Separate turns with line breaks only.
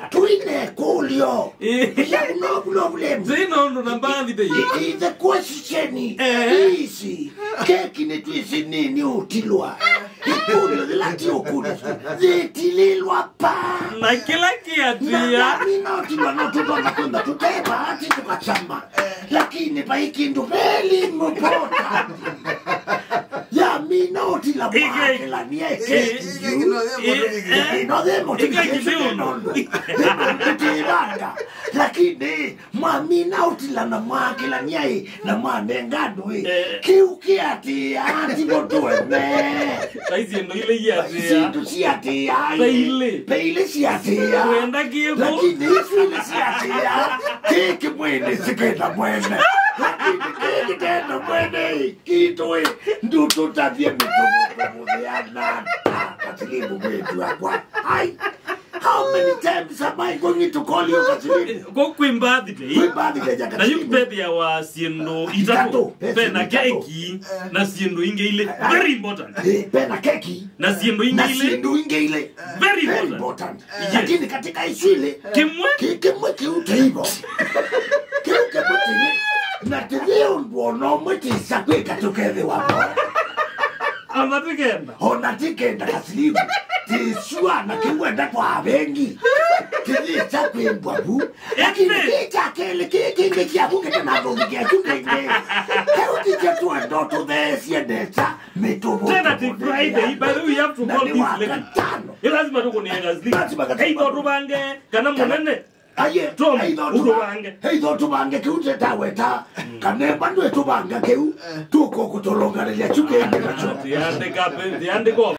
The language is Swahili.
Tuine kulio. Ya no problem.
Zino ndo nambandi de.
The question is keki ni twisi nini utilwa. Kulio lati okuda. Zitililwa pa.
Na kila kiatia.
Mina utilwa na tutona kwenda tuteba hati tukachama. Lakini pa ikindu veli mpota. Ya mina utila mwakela ni eke. No demo lakini mwamina utila na mwakela ni na mwanengado kiuki ati ati botuene
Saizi ndo ile yati ya.
Sindu si ati ya. Peile si ati ya.
Kwenda kieko.
Lakini isile si ati ya. Kiki mwene sikenda mwene. Lakini kiki tena mwene. Kitoi ndutu tabia mitumu ya nata. Katilibu mwetu ya kwa. Hai. How many times am I going to call you Kaslim?
Go Queen birthday.
Queen birthday ya
na you baby ya wa siendo itato. Pena keki na siendo inge ile. Very important.
Pena keki.
Na siendo inge ile.
Na siendo inge ile.
Very important.
Lakini katika iswile. Kimwe kiutaibo. Kimwe na tilio mbono mwiti sakwe katokeze wapo. Onatikenda Kaslim. Tisua na kiwenda kwa bengi. Tilisa kwembwabu. Lakini kita kele kenge kiabu ketana bongi kiabu kenge. Heuti chetua ndoto desi ya desa. Metobo.
Tena Friday, by the way, you have to call this lady. Lazima tuko ni Kaslim. Hey ndoto bange kana munene.
Aye, hey ndoto bange kiute taweta. Kanemba ndoto bange kiu. Tuko kutolonga ya chuke.
Tiande kape, tiande ko.